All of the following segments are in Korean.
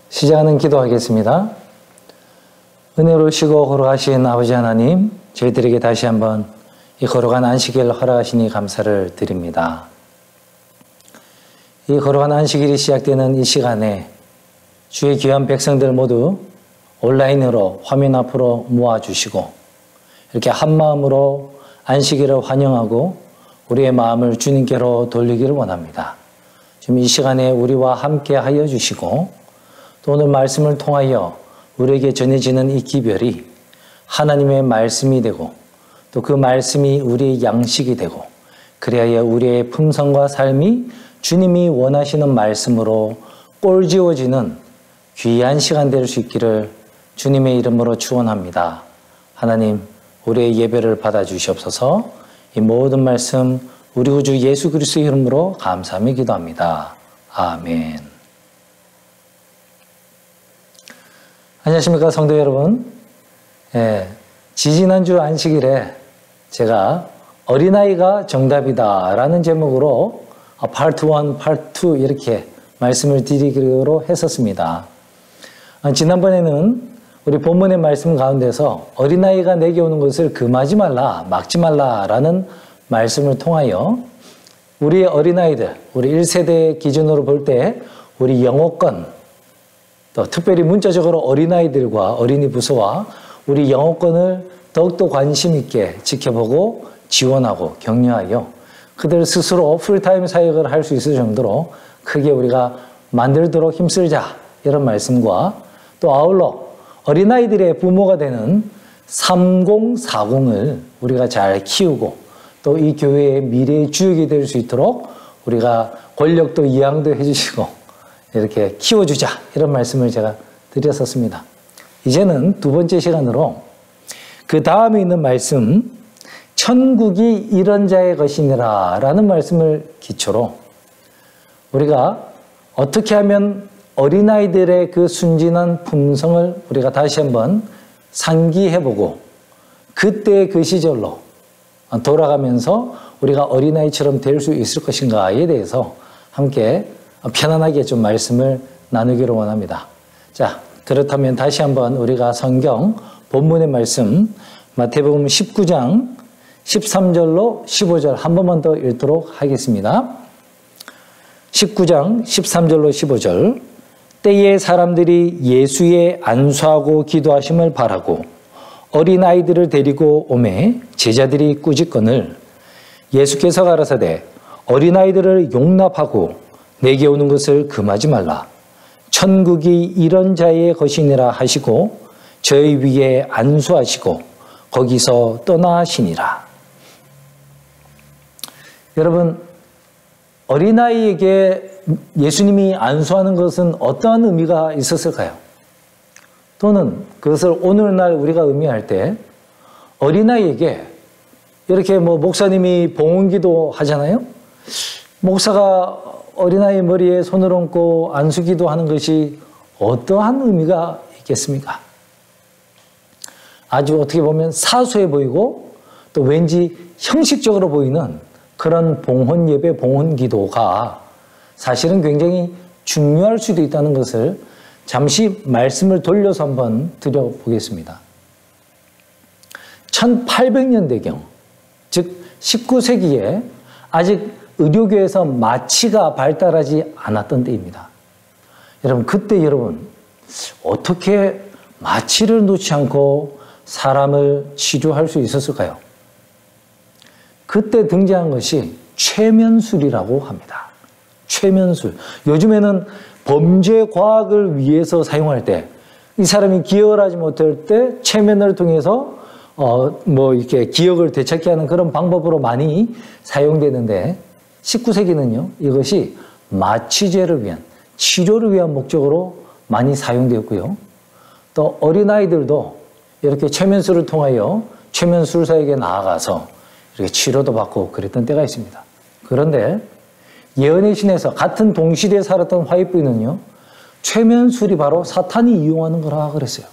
시작하는 기도하겠습니다. 은혜로우시고 거룩하신 아버지 하나님, 저희들에게 다시 한번 이 거룩한 안식일을 허락하시니 감사를 드립니다. 이 거룩한 안식일이 시작되는 이 시간에 주의 귀한 백성들 모두 온라인으로 화면 앞으로 모아주시고 이렇게 한마음으로 안식일을 환영하고 우리의 마음을 주님께로 돌리기를 원합니다. 지금 이 시간에 우리와 함께 하여 주시고 또 오늘 말씀을 통하여 우리에게 전해지는 이 기별이 하나님의 말씀이 되고 또 그 말씀이 우리의 양식이 되고 그리하여 우리의 품성과 삶이 주님이 원하시는 말씀으로 꼴지어지는 귀한 시간 될 수 있기를 주님의 이름으로 축원합니다. 하나님, 우리의 예배를 받아주시옵소서. 이 모든 말씀 우리 구주 예수 그리스도의 이름으로 감사하며 기도합니다. 아멘. 안녕하십니까 성도 여러분. 지지난주 안식일에 제가 어린아이가 정답이다 라는 제목으로 파트 1, 파트 2 이렇게 말씀을 드리기로 했었습니다. 지난번에는 우리 본문의 말씀 가운데서 어린아이가 내게 오는 것을 금하지 말라, 막지 말라 라는 말씀을 통하여 우리의 어린아이들, 우리 1세대 기준으로 볼 때 우리 영어권, 또 특별히 문자적으로 어린아이들과 어린이 부서와 우리 영어권을 더욱더 관심 있게 지켜보고 지원하고 격려하여 그들 스스로 풀타임 사역을 할 수 있을 정도로 크게 우리가 만들도록 힘쓰자 이런 말씀과 또 아울러 어린아이들의 부모가 되는 3040을 우리가 잘 키우고 또 이 교회의 미래의 주역이 될 수 있도록 우리가 권력도 이양도 해주시고 이렇게 키워주자 이런 말씀을 제가 드렸었습니다. 이제는 두 번째 시간으로 그 다음에 있는 말씀 천국이 이런 자의 것이니라 라는 말씀을 기초로 우리가 어떻게 하면 어린아이들의 그 순진한 품성을 우리가 다시 한번 상기해보고 그때의 그 시절로 돌아가면서 우리가 어린아이처럼 될 수 있을 것인가에 대해서 함께 편안하게 좀 말씀을 나누기를 원합니다. 자, 그렇다면 다시 한번 우리가 성경 본문의 말씀 마태복음 19장 13절로 15절 한 번만 더 읽도록 하겠습니다. 19장 13절로 15절 때에 사람들이 예수의 안수하고 기도하심을 바라고 어린아이들을 데리고 오매 제자들이 꾸짖거늘 예수께서 가라사대 어린아이들을 용납하고 내게 오는 것을 금하지 말라. 천국이 이런 자의 것이니라 하시고 저희 위에 안수하시고 거기서 떠나시니라. 여러분, 어린아이에게 예수님이 안수하는 것은 어떠한 의미가 있었을까요? 또는 그것을 오늘날 우리가 의미할 때 어린아이에게 이렇게 목사님이 봉헌기도 하잖아요. 목사가 어린아이 머리에 손을 얹고 안수기도 하는 것이 어떠한 의미가 있겠습니까? 아주 어떻게 보면 사소해 보이고 또 왠지 형식적으로 보이는 그런 봉헌 예배, 봉헌 기도가 사실은 굉장히 중요할 수도 있다는 것을 잠시 말씀을 돌려서 한번 드려보겠습니다. 1800년대경, 즉 19세기에 아직 의료계에서 마취가 발달하지 않았던 때입니다. 여러분, 그때 여러분 어떻게 마취를 놓지 않고 사람을 치료할 수 있었을까요? 그때 등장한 것이 최면술이라고 합니다. 최면술. 요즘에는 범죄 과학을 위해서 사용할 때, 이 사람이 기억을 하지 못할 때 최면을 통해서 이렇게 기억을 되찾게 하는 그런 방법으로 많이 사용되는데, 19세기는요, 이것이 마취제를 위한, 치료를 위한 목적으로 많이 사용되었고요. 또 어린아이들도 이렇게 최면술을 통하여 최면술사에게 나아가서 이렇게 치료도 받고 그랬던 때가 있습니다. 그런데 예언의 신에서 같은 동시대에 살았던 화이부인은요, 최면술이 바로 사탄이 이용하는 거라 그랬어요.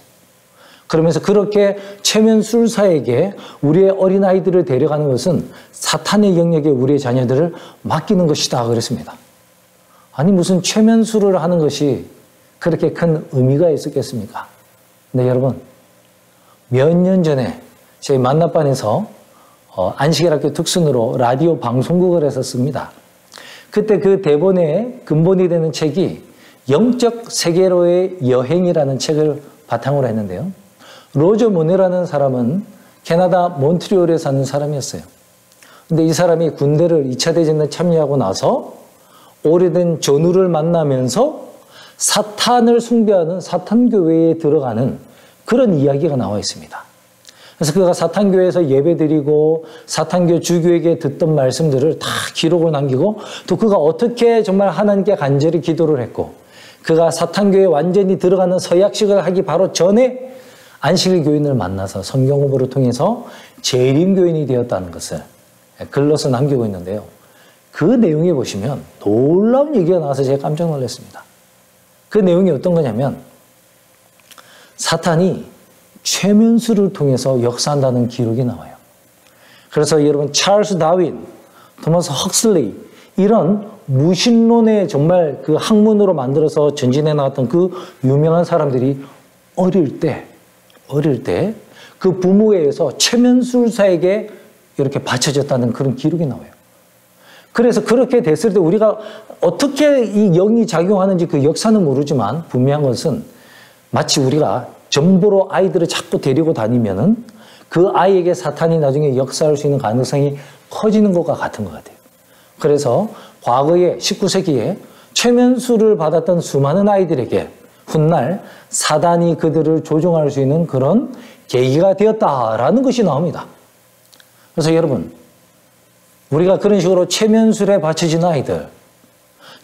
그러면서 그렇게 최면술사에게 우리의 어린아이들을 데려가는 것은 사탄의 영역에 우리의 자녀들을 맡기는 것이다 그랬습니다. 아니, 무슨 최면술을 하는 것이 그렇게 큰 의미가 있었겠습니까? 근데 여러분, 몇 년 전에 저희 만납반에서 안식일학교 특순으로 라디오 방송국을 했었습니다. 그때 그 대본에 근본이 되는 책이 영적 세계로의 여행이라는 책을 바탕으로 했는데요. 로저 모네라는 사람은 캐나다 몬트리올에 사는 사람이었어요. 근데 이 사람이 군대를 2차 대전에 참여하고 나서 오래된 전우를 만나면서 사탄을 숭배하는 사탄교회에 들어가는 그런 이야기가 나와 있습니다. 그래서 그가 사탄교회에서 예배드리고 사탄교 주교에게 듣던 말씀들을 다 기록을 남기고 또 그가 어떻게 정말 하나님께 간절히 기도를 했고 그가 사탄교회에 완전히 들어가는 서약식을 하기 바로 전에 안식일 교인을 만나서 성경 공부를 통해서 재림 교인이 되었다는 것을 글로서 남기고 있는데요. 그 내용에 보시면 놀라운 얘기가 나와서 제가 깜짝 놀랐습니다. 그 내용이 어떤 거냐면 사탄이 최면술을 통해서 역사한다는 기록이 나와요. 그래서 여러분 찰스 다윈, 토마스 헉슬리 이런 무신론의 정말 그 학문으로 만들어서 전진해 나왔던 그 유명한 사람들이 어릴 때 그 부모에 의해서 최면술사에게 이렇게 바쳐졌다는 그런 기록이 나와요. 그래서 그렇게 됐을 때 우리가 어떻게 이 영이 작용하는지 그 역사는 모르지만 분명한 것은 마치 우리가 점보로 아이들을 자꾸 데리고 다니면은 그 아이에게 사탄이 나중에 역사할 수 있는 가능성이 커지는 것과 같은 것 같아요. 그래서 과거에 19세기에 최면술을 받았던 수많은 아이들에게 훗날 사단이 그들을 조종할 수 있는 그런 계기가 되었다라는 것이 나옵니다. 그래서 여러분, 우리가 그런 식으로 최면술에 바쳐진 아이들,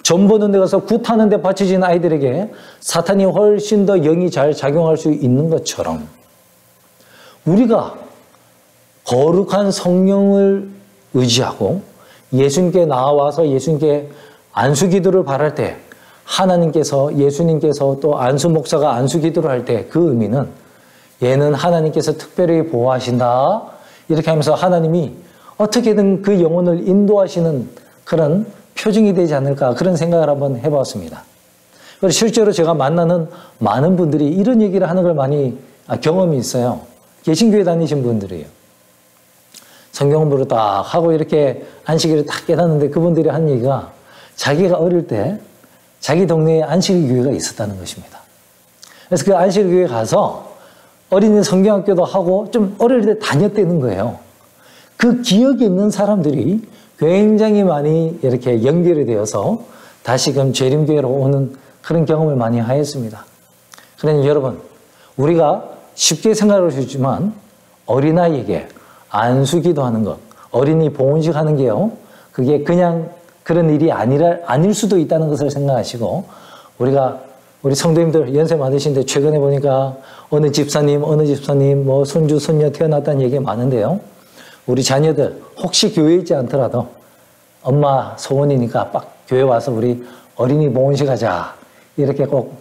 점 보는 데 가서 굿하는 데 바쳐진 아이들에게 사탄이 훨씬 더 영이 잘 작용할 수 있는 것처럼 우리가 거룩한 성령을 의지하고 예수님께 나와서 예수님께 안수기도를 바랄 때 하나님께서 예수님께서 또 안수 목사가 안수기도를 할 때 그 의미는 얘는 하나님께서 특별히 보호하신다 이렇게 하면서 하나님이 어떻게든 그 영혼을 인도하시는 그런 표징이 되지 않을까 그런 생각을 한번 해봤습니다. 그리고 실제로 제가 만나는 많은 분들이 이런 얘기를 하는 걸 많이 경험이 있어요. 개신교회 다니신 분들이에요. 성경 공부를 딱 하고 이렇게 안식일을 딱 깨닫는데 그분들이 하는 얘기가 자기가 어릴 때 자기 동네에 안식일교회가 있었다는 것입니다. 그래서 그 안식일교회 가서 어린이 성경학교도 하고 좀 어릴 때 다녔다는 거예요. 그 기억이 있는 사람들이 굉장히 많이 이렇게 연결이 되어서 다시금 재림교회로 오는 그런 경험을 많이 하였습니다. 그러니 여러분, 우리가 쉽게 생각할 수 있지만 어린아이에게 안수기도 하는 것, 어린이 봉헌식 하는 게요, 그게 그냥 그런 일이 아닐 수도 있다는 것을 생각하시고, 우리 성도님들 연세 많으신데 최근에 보니까 어느 집사님, 뭐 손주, 손녀 태어났다는 얘기가 많은데요. 우리 자녀들 혹시 교회에 있지 않더라도 엄마 소원이니까 빡 교회 와서 우리 어린이 봉헌식 하자. 이렇게 꼭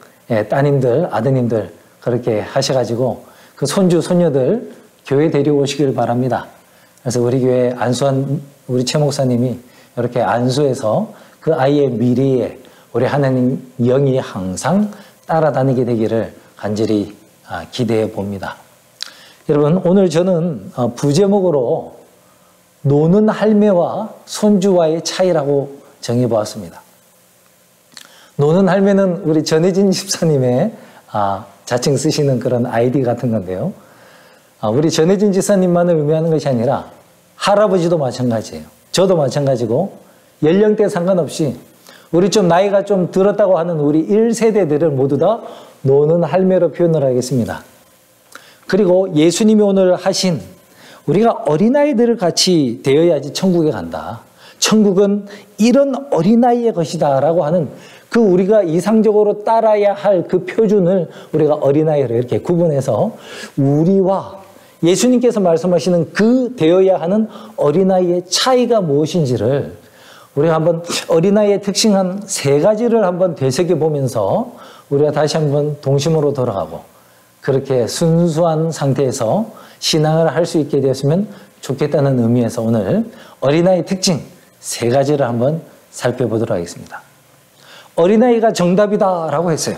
따님들, 아드님들 그렇게 하셔가지고 그 손주, 손녀들 교회 데려오시길 바랍니다. 그래서 우리 교회 안수한 우리 최 목사님이 이렇게 안수해서 그 아이의 미래에 우리 하나님 영이 항상 따라다니게 되기를 간절히 기대해 봅니다. 여러분, 오늘 저는 부제목으로 노는 할매와 손주와의 차이라고 정해보았습니다. 노는 할매는 우리 전혜진 집사님의 자칭 쓰시는 그런 아이디 같은 건데요. 우리 전혜진 집사님만을 의미하는 것이 아니라 할아버지도 마찬가지예요. 저도 마찬가지고 연령대 상관없이 우리 좀 나이가 좀 들었다고 하는 우리 1세대들을 모두 다 노는 할매로 표현을 하겠습니다. 그리고 예수님이 오늘 하신 우리가 어린아이들을 같이 되어야지 천국에 간다. 천국은 이런 어린아이의 것이다 라고 하는 그 우리가 이상적으로 따라야 할 그 표준을 우리가 어린아이로 이렇게 구분해서 우리와 예수님께서 말씀하시는 그 되어야 하는 어린아이의 차이가 무엇인지를 우리가 한번 어린아이의 특징 한 3가지를 한번 되새겨보면서 우리가 다시 한번 동심으로 돌아가고 그렇게 순수한 상태에서 신앙을 할 수 있게 되었으면 좋겠다는 의미에서 오늘 어린아이의 특징 3가지를 한번 살펴보도록 하겠습니다. 어린아이가 정답이다라고 했어요.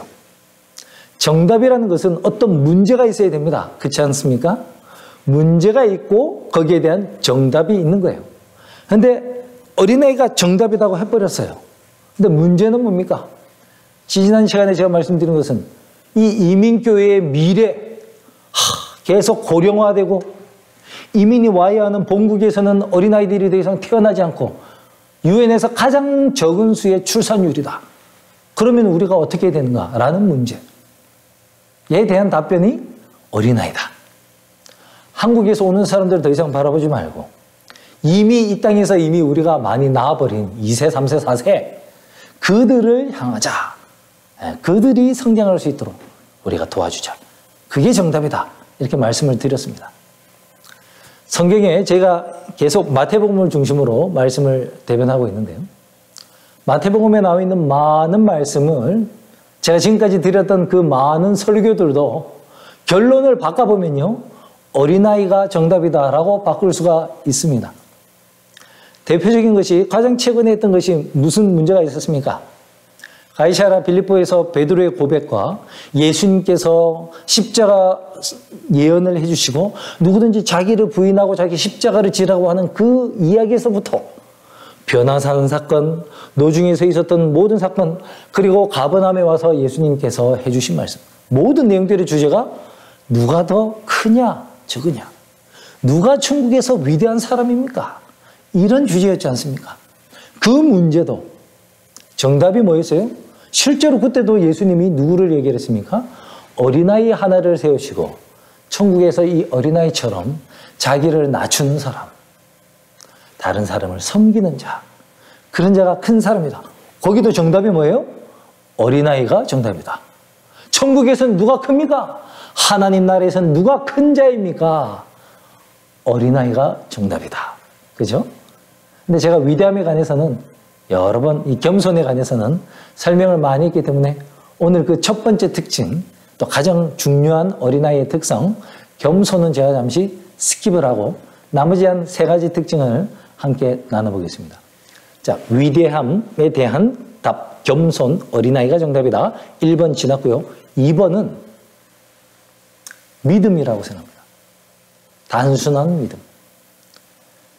정답이라는 것은 어떤 문제가 있어야 됩니다. 그렇지 않습니까? 문제가 있고 거기에 대한 정답이 있는 거예요. 그런데 어린아이가 정답이라고 해버렸어요. 근데 문제는 뭡니까? 지난 시간에 제가 말씀드린 것은 이 이민교회의 미래 계속 고령화되고 이민이 와야 하는 본국에서는 어린아이들이 더 이상 태어나지 않고 유엔에서 가장 적은 수의 출산율이다. 그러면 우리가 어떻게 되는가라는 문제에 대한 답변이 어린아이다. 한국에서 오는 사람들 더 이상 바라보지 말고 이미 이 땅에서 이미 우리가 많이 낳아버린 2세, 3세, 4세 그들을 향하자. 그들이 성장할 수 있도록 우리가 도와주자. 그게 정답이다. 이렇게 말씀을 드렸습니다. 성경에 제가 계속 마태복음을 중심으로 말씀을 대변하고 있는데요. 마태복음에 나와 있는 많은 말씀을 제가 지금까지 드렸던 그 많은 설교들도 결론을 바꿔보면요. 어린아이가 정답이다라고 바꿀 수가 있습니다. 대표적인 것이 가장 최근에 했던 것이 무슨 문제가 있었습니까? 가이사랴 빌립보에서 베드로의 고백과 예수님께서 십자가 예언을 해주시고 누구든지 자기를 부인하고 자기 십자가를 지라고 하는 그 이야기에서부터 변화산 사건, 노중에서 있었던 모든 사건, 그리고 가버나움에 와서 예수님께서 해주신 말씀, 모든 내용들의 주제가 누가 더 크냐 적으냐, 누가 천국에서 위대한 사람입니까? 이런 주제였지 않습니까? 그 문제도 정답이 뭐였어요? 실제로 그때도 예수님이 누구를 얘기했습니까? 어린아이 하나를 세우시고 천국에서 이 어린아이처럼 자기를 낮추는 사람, 다른 사람을 섬기는 자, 그런 자가 큰 사람이다. 거기도 정답이 뭐예요? 어린아이가 정답이다. 천국에서는 누가 큽니까? 하나님 나라에서는 누가 큰 자입니까? 어린아이가 정답이다. 그죠? 근데 제가 위대함에 관해서는 여러 번, 이 겸손에 관해서는 설명을 많이 했기 때문에 오늘 그 첫 번째 특징, 또 가장 중요한 어린아이의 특성, 겸손은 제가 잠시 스킵을 하고 나머지 한 3가지 특징을 함께 나눠보겠습니다. 자, 위대함에 대한 답, 겸손, 어린아이가 정답이다. 1번 지났고요. 2번은 믿음이라고 생각합니다. 단순한 믿음.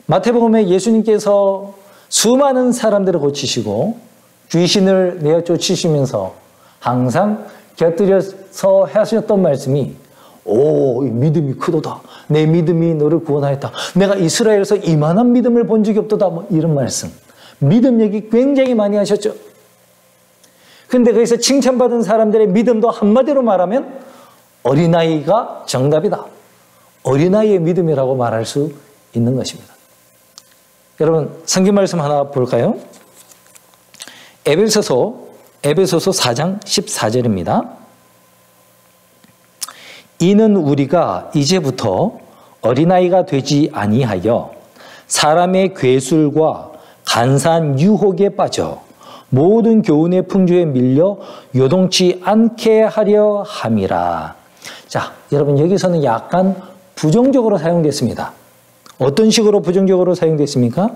마태복음에 예수님께서 수많은 사람들을 고치시고 귀신을 내어 쫓으시면서 항상 곁들여서 하셨던 말씀이 오, 믿음이 크도다. 내 믿음이 너를 구원하였다. 내가 이스라엘에서 이만한 믿음을 본 적이 없도다. 뭐 이런 말씀. 믿음 얘기 굉장히 많이 하셨죠. 근데 거기서 칭찬받은 사람들의 믿음도 한마디로 말하면 어린아이가 정답이다. 어린아이의 믿음이라고 말할 수 있는 것입니다. 여러분 성경 말씀 하나 볼까요? 에베소서 4장 14절입니다. 이는 우리가 이제부터 어린아이가 되지 아니하여 사람의 괴술과 간사한 유혹에 빠져 모든 교훈의 풍조에 밀려 요동치 않게 하려 함이라. 자, 여러분 여기서는 약간 부정적으로 사용됐습니다. 어떤 식으로 부정적으로 사용됐습니까?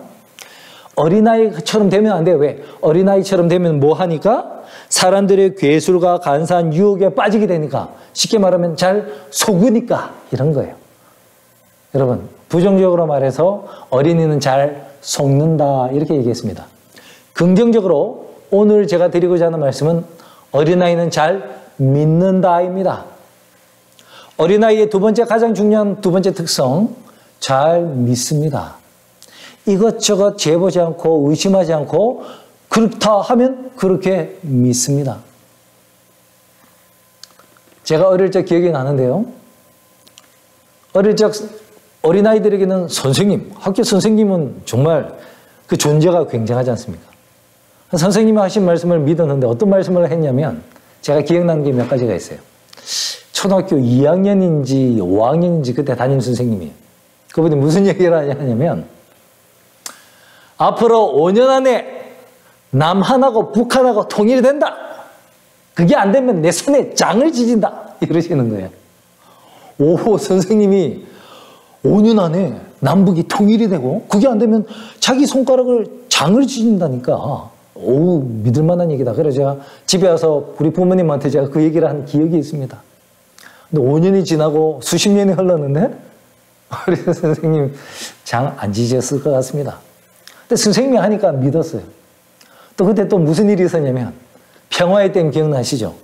어린아이처럼 되면 안 돼요. 왜? 어린아이처럼 되면 뭐 하니까? 사람들의 괴술과 간사한 유혹에 빠지게 되니까. 쉽게 말하면 잘 속으니까 이런 거예요. 여러분 부정적으로 말해서 어린이는 잘 속는다 이렇게 얘기했습니다. 긍정적으로 오늘 제가 드리고자 하는 말씀은 어린아이는 잘 믿는다입니다. 어린아이의 가장 중요한 두 번째 특성, 잘 믿습니다. 이것저것 재보지 않고 의심하지 않고 그렇다 하면 그렇게 믿습니다. 제가 어릴 적 기억이 나는데요. 어릴 적 어린아이들에게는 선생님, 학교 선생님은 정말 그 존재가 굉장하지 않습니까? 선생님이 하신 말씀을 믿었는데 어떤 말씀을 했냐면 제가 기억나는 게 몇 가지가 있어요. 초등학교 2학년인지 5학년인지 그때 담임 선생님이에요. 그분이 무슨 얘기를 하냐면 앞으로 5년 안에 남한하고 북한하고 통일이 된다. 그게 안 되면 내 손에 장을 지진다. 이러시는 거예요. 오, 선생님이 5년 안에 남북이 통일이 되고 그게 안 되면 자기 손가락을 장을 지진다니까. 오, 믿을 만한 얘기다. 그래서 제가 집에 와서 우리 부모님한테 제가 그 얘기를 한 기억이 있습니다. 근데 5년이 지나고 수십 년이 흘렀는데 우리 선생님 장 안 지졌을 것 같습니다. 근데 선생님이 하니까 믿었어요. 또 그때 또 무슨 일이 있었냐면 평화의 댐 기억나시죠?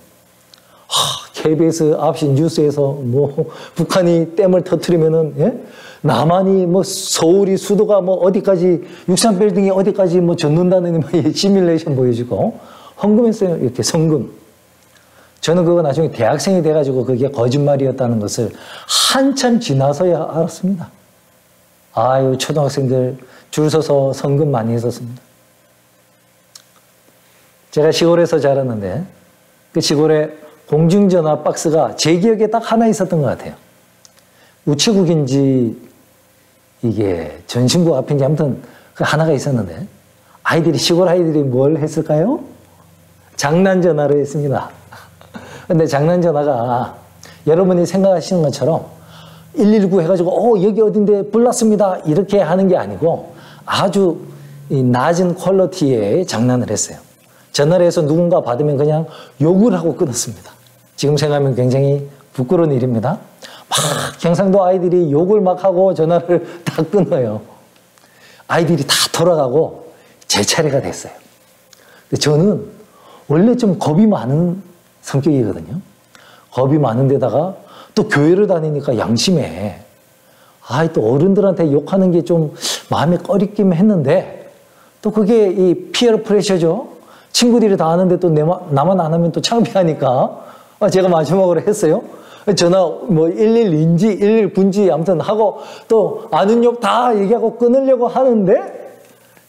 KBS 9시 뉴스에서 뭐 북한이 댐을 터뜨리면은 예? 남한이 뭐 서울이 수도가 뭐 어디까지 63빌딩이 어디까지 뭐 젖는다는 시뮬레이션 보여주고 헌금했어요. 이렇게 성금. 저는 그거 나중에 대학생이 돼가지고 그게 거짓말이었다는 것을 한참 지나서야 알았습니다. 아유, 초등학생들 줄 서서 성금 많이 했었습니다. 제가 시골에서 자랐는데 그 시골에 공중전화 박스가 제 기억에 딱 하나 있었던 것 같아요. 우체국인지 이게 전신국 앞인지 아무튼 그 하나가 있었는데 시골 아이들이 뭘 했을까요? 장난전화를 했습니다. 근데 장난전화가 여러분이 생각하시는 것처럼 119 해가지고 여기 어딘데 불났습니다 이렇게 하는 게 아니고 아주 낮은 퀄리티의 장난을 했어요. 전화를 해서 누군가 받으면 그냥 욕을 하고 끊었습니다. 지금 생각하면 굉장히 부끄러운 일입니다. 막 경상도 아이들이 욕을 막 하고 전화를 다 끊어요. 아이들이 다 돌아가고 제 차례가 됐어요. 근데 저는 원래 좀 겁이 많은 성격이거든요. 겁이 많은 데다가 또 교회를 다니니까 양심에 또 어른들한테 욕하는 게 좀 마음에 꺼리긴 했는데 또 그게 이 피어 프레셔죠. 친구들이 다 하는데 또 나만 안 하면 또 창피하니까 제가 마지막으로 했어요. 전화 뭐 112인지 119인지 아무튼 하고 또 아는 욕 다 얘기하고 끊으려고 하는데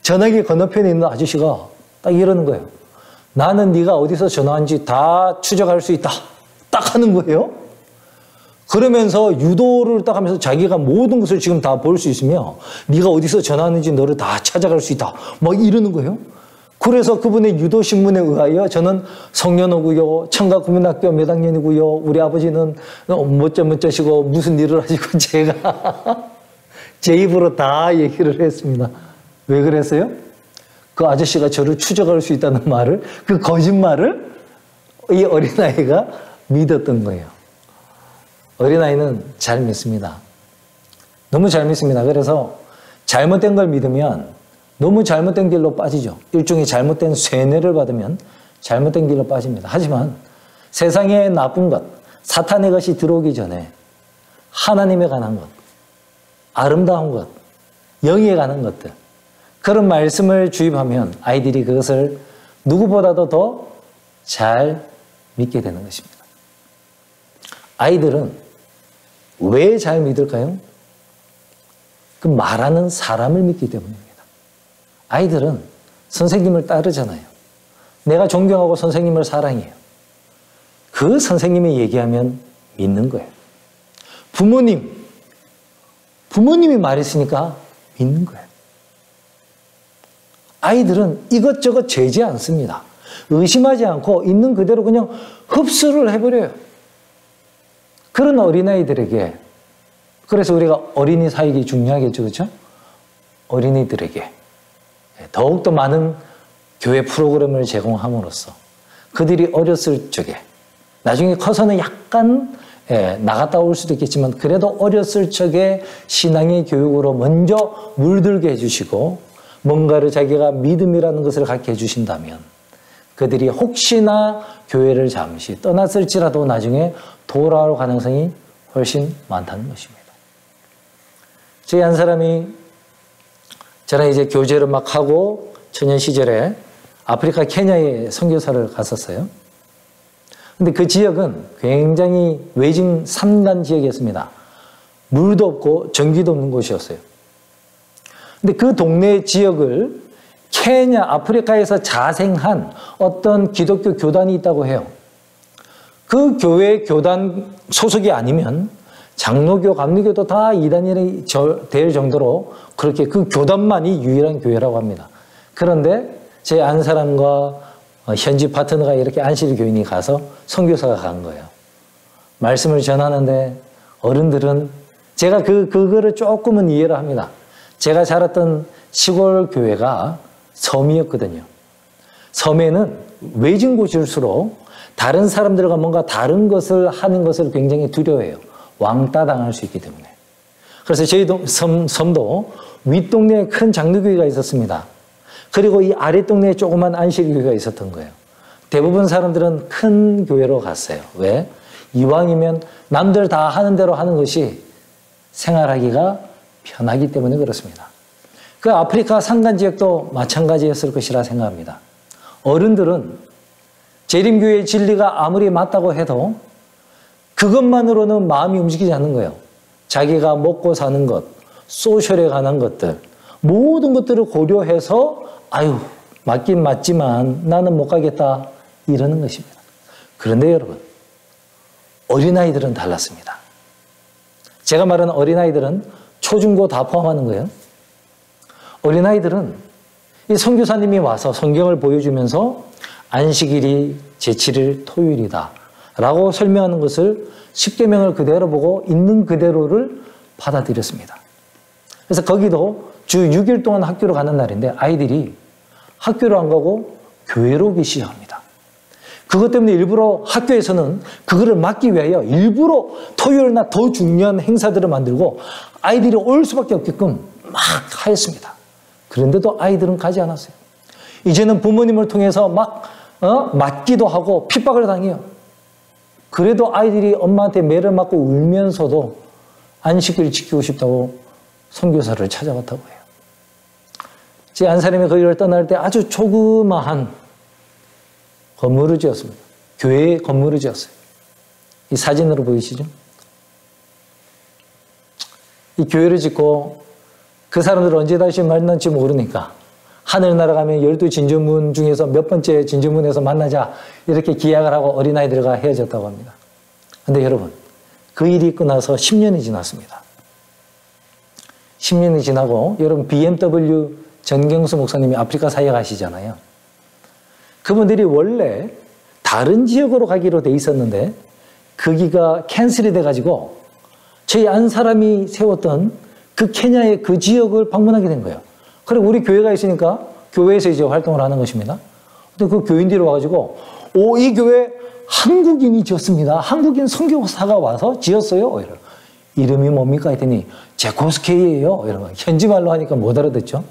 전화기 건너편에 있는 아저씨가 딱 이러는 거예요. 나는 네가 어디서 전화한지 다 추적할 수 있다. 딱 하는 거예요. 그러면서 유도를 딱 하면서 자기가 모든 것을 지금 다 볼 수 있으며 네가 어디서 전화하는지 너를 다 찾아갈 수 있다. 막 이러는 거예요. 그래서 그분의 유도신문에 의하여 저는 성년호고요. 청가국민학교 몇 학년이고요. 우리 아버지는 멋쩍멋쩍이고 무슨 일을 하시고 제가 제 입으로 다 얘기를 했습니다. 왜 그랬어요? 그 아저씨가 저를 추적할 수 있다는 말을, 그 거짓말을 이 어린아이가 믿었던 거예요. 어린아이는 잘 믿습니다. 너무 잘 믿습니다. 그래서 잘못된 걸 믿으면 너무 잘못된 길로 빠지죠. 일종의 잘못된 쇠뇌를 받으면 잘못된 길로 빠집니다. 하지만 세상에 나쁜 것, 사탄의 것이 들어오기 전에 하나님에 관한 것, 아름다운 것, 영에 관한 것들, 그런 말씀을 주입하면 아이들이 그것을 누구보다도 더 잘 믿게 되는 것입니다. 아이들은 왜 잘 믿을까요? 그 말하는 사람을 믿기 때문입니다. 아이들은 선생님을 따르잖아요. 내가 존경하고 선생님을 사랑해요. 그 선생님이 얘기하면 믿는 거예요. 부모님이 말했으니까 믿는 거예요. 아이들은 이것저것 재지 않습니다. 의심하지 않고 있는 그대로 그냥 흡수를 해버려요. 그런 어린아이들에게, 그래서 우리가 어린이 사역이 중요하겠죠, 그렇죠? 어린이들에게 더욱더 많은 교회 프로그램을 제공함으로써 그들이 어렸을 적에, 나중에 커서는 약간 나갔다 올 수도 있겠지만 그래도 어렸을 적에 신앙의 교육으로 먼저 물들게 해주시고 뭔가를 자기가 믿음이라는 것을 갖게 해주신다면 그들이 혹시나 교회를 잠시 떠났을지라도 나중에 돌아올 가능성이 훨씬 많다는 것입니다. 저희 한 사람이 저랑 이제 교제를 막 하고 청년 시절에 아프리카 케냐에 선교사를 갔었어요. 근데 그 지역은 굉장히 외진 산간 지역이었습니다. 물도 없고 전기도 없는 곳이었어요. 근데 그 동네 지역을 케냐, 아프리카에서 자생한 어떤 기독교 교단이 있다고 해요. 그 교회 교단 소속이 아니면 장로교, 감리교도 다 이단이 될 정도로 그렇게 그 교단만이 유일한 교회라고 합니다. 그런데 제 안 사람과 현지 파트너가 이렇게 안실 교인이 가서 선교사가 간 거예요. 말씀을 전하는데 어른들은 제가 그거를 조금은 이해를 합니다. 제가 자랐던 시골 교회가 섬이었거든요. 섬에는 외진 곳일수록 다른 사람들과 뭔가 다른 것을 하는 것을 굉장히 두려워해요. 왕따 당할 수 있기 때문에. 그래서 저희 섬도 윗동네에 큰 장로교회가 있었습니다. 그리고 이 아랫동네에 조그만 안식교회가 있었던 거예요. 대부분 사람들은 큰 교회로 갔어요. 왜? 이왕이면 남들 다 하는 대로 하는 것이 생활하기가 편하기 때문에 그렇습니다. 그 아프리카 산간 지역도 마찬가지였을 것이라 생각합니다. 어른들은 재림교회의 진리가 아무리 맞다고 해도 그것만으로는 마음이 움직이지 않는 거예요. 자기가 먹고 사는 것, 소셜에 관한 것들, 모든 것들을 고려해서 아유, 맞긴 맞지만 나는 못 가겠다 이러는 것입니다. 그런데 여러분, 어린아이들은 달랐습니다. 제가 말하는 어린아이들은 초중고 다 포함하는 거예요. 어린아이들은 이 선교사님이 와서 성경을 보여주면서 안식일이 제7일 토요일이다 라고 설명하는 것을 10계명을 그대로 보고 있는 그대로를 받아들였습니다. 그래서 거기도 주 6일 동안 학교로 가는 날인데 아이들이 학교로 안 가고 교회로 오기 시작합니다. 그것 때문에 일부러 학교에서는 그거를 막기 위하여 일부러 토요일나 더 중요한 행사들을 만들고 아이들이 올 수밖에 없게끔 막 하였습니다. 그런데도 아이들은 가지 않았어요. 이제는 부모님을 통해서 막 맞기도 하고 핍박을 당해요. 그래도 아이들이 엄마한테 매를 맞고 울면서도 안식일을 지키고 싶다고 선교사를 찾아갔다고 해요. 제 한 사람이 거기를 떠날 때 아주 조그마한 건물을 지었습니다. 교회 건물을 지었어요. 이 사진으로 보이시죠? 이 교회를 짓고 그 사람들 언제 다시 만날지 모르니까 하늘 날아가면 12진저문 중에서 몇 번째 진저문에서 만나자 이렇게 기약을 하고 어린아이들과 헤어졌다고 합니다. 그런데 여러분, 그 일이 있고 나서 10년이 지났습니다. 10년이 지나고 여러분 BMW 전경수 목사님이 아프리카 사역 하시잖아요. 그분들이 원래 다른 지역으로 가기로 돼 있었는데 거기가 캔슬이 돼가지고 저희 안 사람이 세웠던 그 케냐의 그 지역을 방문하게 된 거예요. 그리고 우리 교회가 있으니까 교회에서 이제 활동을 하는 것입니다. 근데 그 교인들이 와가지고 이 교회 한국인이 지었습니다. 한국인 선교사가 와서 지었어요. 이름이 뭡니까? 했더니 제코스케이예요. 이런 거. 현지 말로 하니까 못 알아듣죠.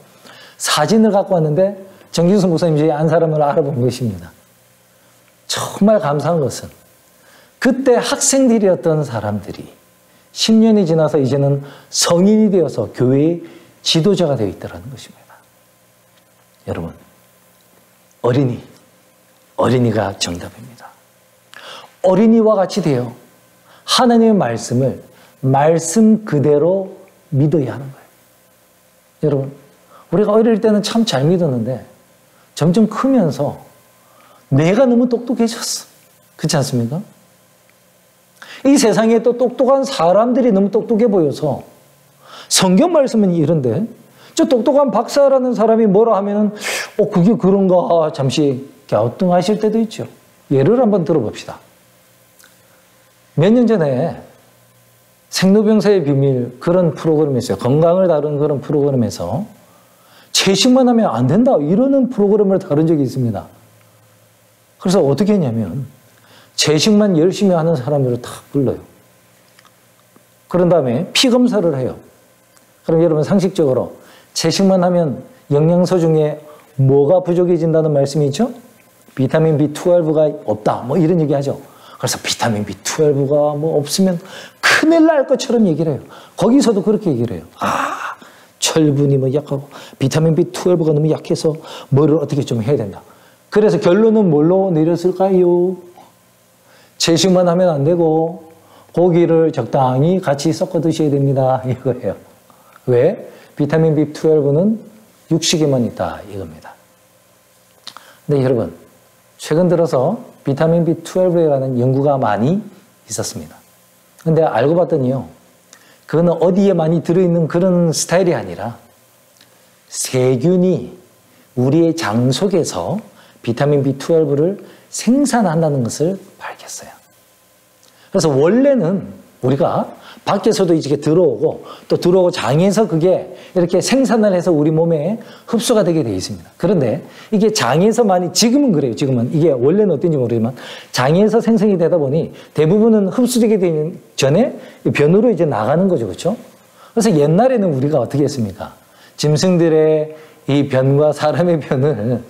사진을 갖고 왔는데 정기순 목사님이 한 사람을 알아본 것입니다. 정말 감사한 것은 그때 학생들이었던 사람들이 10년이 지나서 이제는 성인이 되어서 교회의 지도자가 되어 있다는 것입니다. 여러분, 어린이가 정답입니다. 어린이와 같이 되어 하나님의 말씀을 말씀 그대로 믿어야 하는 거예요. 여러분, 우리가 어릴 때는 참 잘 믿었는데 점점 크면서 내가 너무 똑똑해졌어. 그렇지 않습니까? 이 세상에 또 똑똑한 사람들이 너무 똑똑해 보여서 성경 말씀은 이런데 저 똑똑한 박사라는 사람이 뭐라 하면은 그게 그런가 잠시 갸우뚱하실 때도 있죠. 예를 한번 들어봅시다. 몇 년 전에 생로병사의 비밀 그런 프로그램에서요. 건강을 다루는 그런 프로그램에서 채식만 하면 안 된다 이러는 프로그램을 다룬 적이 있습니다. 그래서 어떻게 했냐면 채식만 열심히 하는 사람들을 다 불러요. 그런 다음에 피 검사를 해요. 그럼 여러분 상식적으로 채식만 하면 영양소 중에 뭐가 부족해진다는 말씀이 있죠? 비타민 B12가 없다 뭐 이런 얘기 하죠. 그래서 비타민 B12가 뭐 없으면 큰일 날 것처럼 얘기를 해요. 거기서도 그렇게 얘기를 해요. 철분이 뭐 약하고 비타민 B12가 너무 약해서 뭐를 어떻게 좀 해야 된다. 그래서 결론은 뭘로 내렸을까요? 채식만 하면 안 되고 고기를 적당히 같이 섞어 드셔야 됩니다. 이거예요. 왜? 비타민 B12는 육식에만 있다 이겁니다. 근데 여러분, 최근 들어서 비타민 B12라는 연구가 많이 있었습니다. 근데 알고 봤더니요, 그거는 어디에 많이 들어있는 그런 스타일이 아니라 세균이 우리의 장 속에서 비타민 B12를 생산한다는 것을 밝혔어요. 그래서 원래는 우리가 밖에서도 이렇게 들어오고 또 들어오고 장에서 그게 이렇게 생산을 해서 우리 몸에 흡수가 되게 되어 있습니다. 그런데 이게 장에서 많이, 지금은 그래요. 지금은. 이게 원래는 어떤지 모르지만 장에서 생성이 되다 보니 대부분은 흡수되게 되는 전에 변으로 이제 나가는 거죠. 그렇죠? 그래서 옛날에는 우리가 어떻게 했습니까? 짐승들의 이 변과 사람의 변을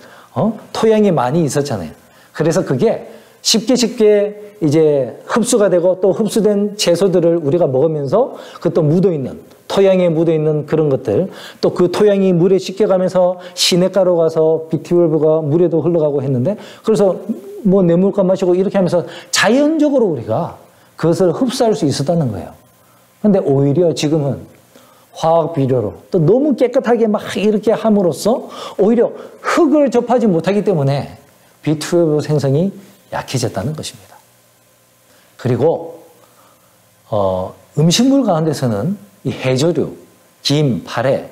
토양에 많이 있었잖아요. 그래서 그게 쉽게 이제 흡수가 되고 또 흡수된 채소들을 우리가 먹으면서 그 또 묻어있는, 토양에 묻어있는 그런 것들, 또 그 토양이 물에 씻겨가면서 시냇가로 가서 B12가 물에도 흘러가고 했는데, 그래서 뭐 뇌물감 마시고 이렇게 하면서 자연적으로 우리가 그것을 흡수할 수 있었다는 거예요. 근데 오히려 지금은 화학 비료로 또 너무 깨끗하게 막 이렇게 함으로써 오히려 흙을 접하지 못하기 때문에 B12 생성이 약해졌다는 것입니다. 그리고 음식물 가운데서는 이 해조류, 김, 파래,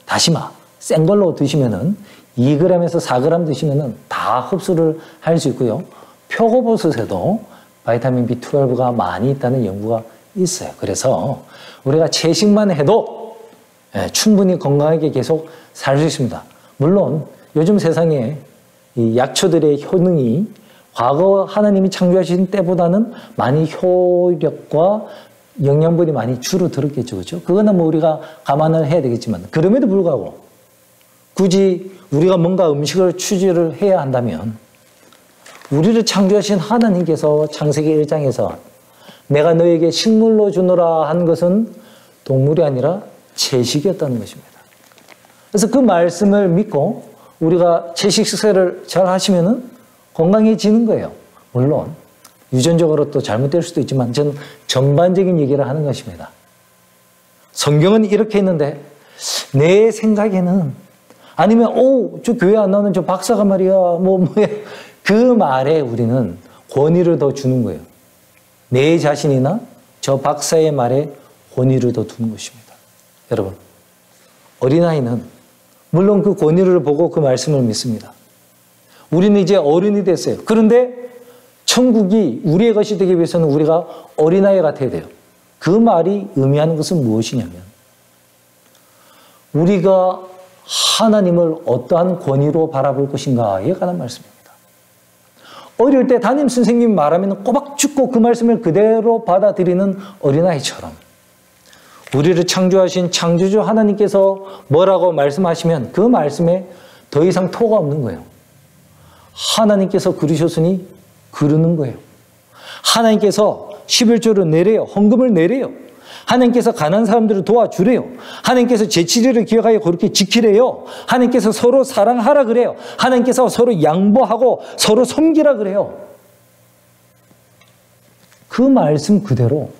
다시마, 센 걸로 드시면은 2g에서 4g 드시면은 다 흡수를 할 수 있고요. 표고버섯에도 바이타민 B12가 많이 있다는 연구가 있어요. 그래서 우리가 채식만 해도 충분히 건강하게 계속 살 수 있습니다. 물론 요즘 세상에 이 약초들의 효능이 과거 하나님이 창조하신 때보다는 많이 효력과 영양분이 많이 줄어들었겠죠. 그렇죠? 그거는 뭐 우리가 감안을 해야 되겠지만, 그럼에도 불구하고 굳이 우리가 뭔가 음식을 추지를 해야 한다면 우리를 창조하신 하나님께서 창세기 1장에서 내가 너에게 식물로 주노라 한 것은 동물이 아니라 채식이었다는 것입니다. 그래서 그 말씀을 믿고 우리가 채식 식사를 잘 하시면은 건강해지는 거예요. 물론 유전적으로 또 잘못될 수도 있지만 저는 전반적인 얘기를 하는 것입니다. 성경은 이렇게 했는데 내 생각에는 아니면 저 교회 안 나오는 저 박사가 말이야 그 말에 우리는 권위를 더 주는 거예요. 내 자신이나 저 박사의 말에 권위를 더 두는 것입니다. 여러분, 어린아이는 물론 그 권위를 보고 그 말씀을 믿습니다. 우리는 이제 어른이 됐어요. 그런데 천국이 우리의 것이 되기 위해서는 우리가 어린아이 같아야 돼요. 그 말이 의미하는 것은 무엇이냐면 우리가 하나님을 어떠한 권위로 바라볼 것인가에 관한 말씀입니다. 어릴 때 담임 선생님이 말하면 꼬박 죽고 그 말씀을 그대로 받아들이는 어린아이처럼 우리를 창조하신 창조주 하나님께서 뭐라고 말씀하시면 그 말씀에 더 이상 토가 없는 거예요. 하나님께서 그러셨으니 그러는 거예요. 하나님께서 11조를 내래요. 헌금을 내래요. 하나님께서 가난한 사람들을 도와주래요. 하나님께서 제7일을 기억하여 그렇게 지키래요. 하나님께서 서로 사랑하라 그래요. 하나님께서 서로 양보하고 서로 섬기라 그래요. 그 말씀 그대로